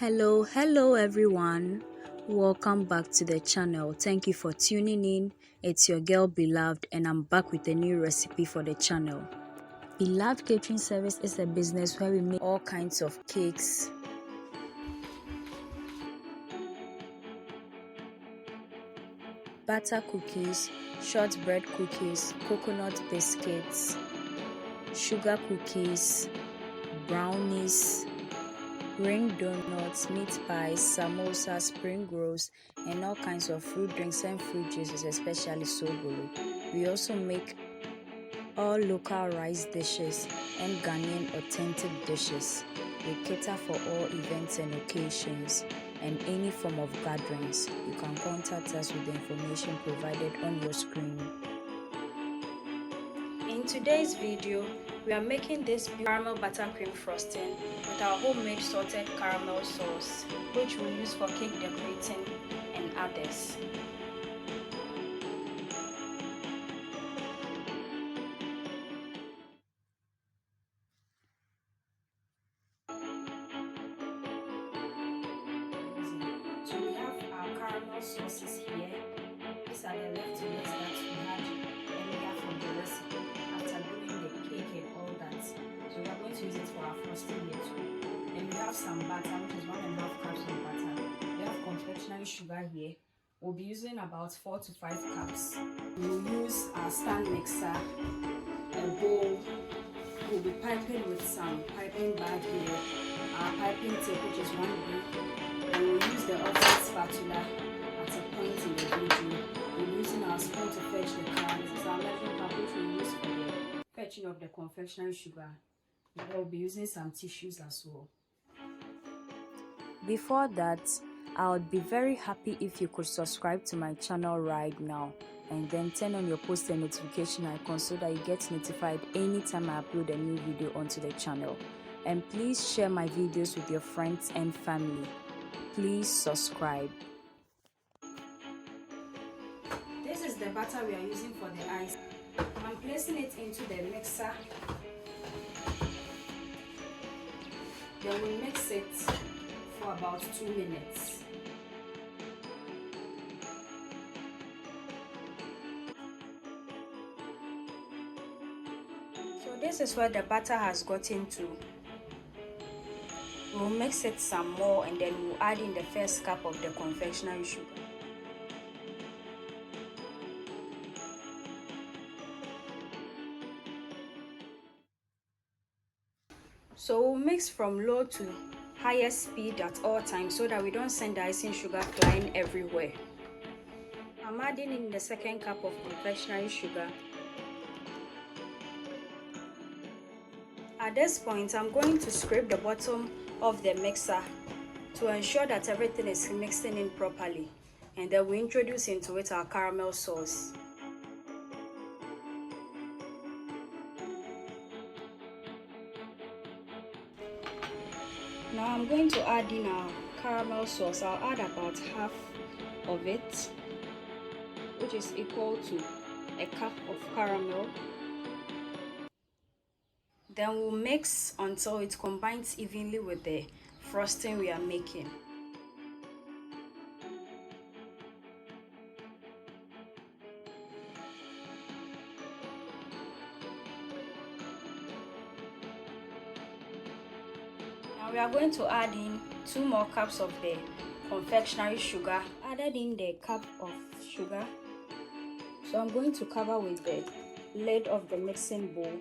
Hello everyone. Welcome back to the channel. Thank you for tuning in. It's your girl Beloved and I'm back with a new recipe for the channel. Beloved Catering Service is a business where we make all kinds of cakes, butter cookies, shortbread cookies, coconut biscuits, sugar cookies, brownies, ring donuts, meat pies, samosas, spring rolls, and all kinds of fruit drinks and fruit juices, especially sobolo. We also make all local rice dishes and Ghanaian authentic dishes. We cater for all events and occasions and any form of gatherings. You can contact us with the information provided on your screen. In today's video, we are making this caramel buttercream frosting with our homemade salted caramel sauce, which we'll use for cake decorating and others. So we have our caramel sauces here. These are the leftovers that we had earlier from the recipe after doing the cake and all that. So we are going to use it for our frosting here too. Then we have some butter, which is 1.5 cups of butter. We have confectionery sugar here. We'll be using about 4 to 5 cups. We'll use our stand mixer, a bowl. We'll be piping with some piping bag here. Our piping tape, which is 1B. And we'll use the offset spatula at a point in the video. We're using our spoon to fetch the caramel. This is our measuring cup which we use for the fetching of the confectionery sugar. We'll be using some tissues as well. Before that, I would be very happy if you could subscribe to my channel right now and then turn on your post and notification icon so that you get notified anytime I upload a new video onto the channel. And please share my videos with your friends and family. Please subscribe. This is the butter we are using for the ice. I'm placing it into the mixer. Then we mix it for about 2 minutes. So this is where the butter has gotten to. We'll mix it some more and then we'll add in the first cup of the confectionery sugar. So we'll mix from low to highest speed at all times so that we don't send the icing sugar flying everywhere. I'm adding in the second cup of confectionery sugar. At this point, I'm going to scrape the bottom of the mixer to ensure that everything is mixing in properly, and then we introduce into it our caramel sauce. Now I'm going to add in our caramel sauce. I'll add about half of it, which is equal to a cup of caramel. Then we'll mix until it combines evenly with the frosting we are making. Now we are going to add in 2 more cups of the confectionery sugar. Added in the cup of sugar. So I'm going to cover with the lid of the mixing bowl.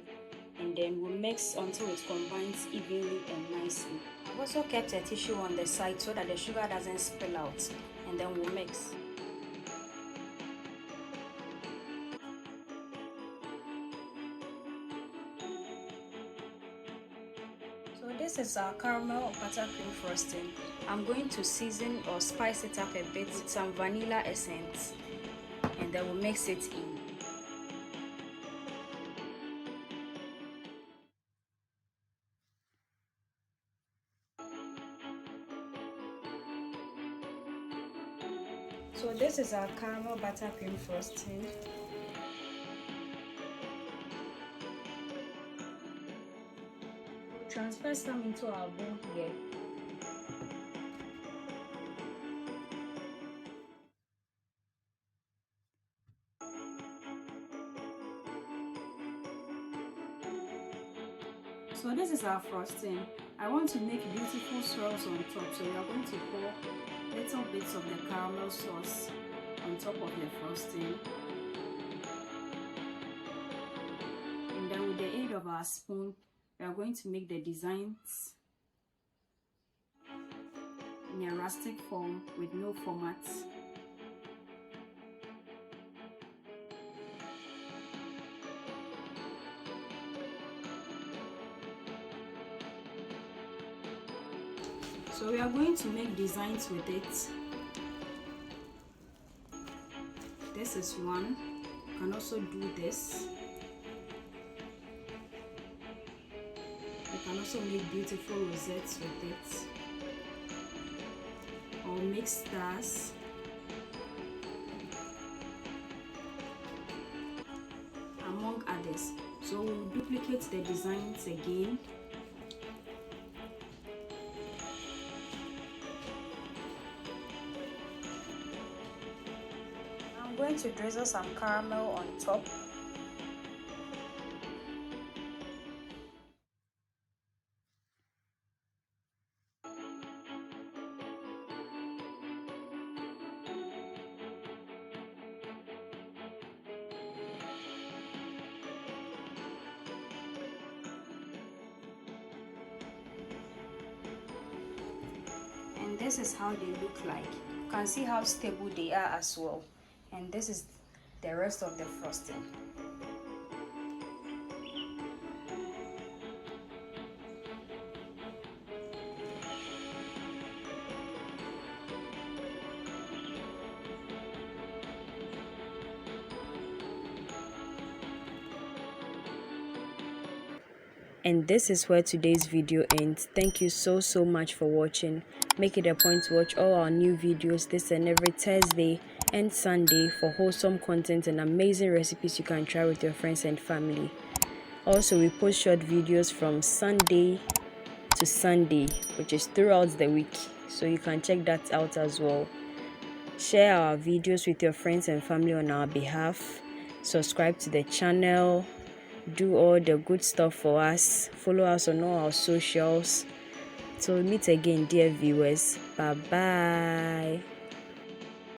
And then we'll mix until it combines evenly and nicely. I've also kept a tissue on the side so that the sugar doesn't spill out, and then we'll mix. So this is our caramel buttercream frosting. I'm going to season or spice it up a bit with some vanilla essence, and then we'll mix it in. So this is our caramel buttercream frosting. We'll transfer some into our bowl here. So this is our frosting. I want to make beautiful swirls on top, so we are going to pour little bits of the caramel sauce on top of the frosting. And then with the aid of our spoon, we are going to make the designs in a rustic form with no formats. So we are going to make designs with it. This is one. You can also do this. You can also make beautiful rosettes with it, or make stars. Among others. So we'll duplicate the designs again. I'm going to drizzle some caramel on top. And this is how they look like. You can see how stable they are as well. And this is the rest of the frosting. And this is where today's video ends. Thank you so much for watching. Make it a point to watch all our new videos this and every Thursday and Sunday for wholesome content and amazing recipes you can try with your friends and family. Also, we post short videos from Sunday to Sunday, which is throughout the week, so you can check that out as well. Share our videos with your friends and family on our behalf. Subscribe to the channel. Do all the good stuff for us. Follow us on all our socials. So we'll meet again, dear viewers. Bye bye.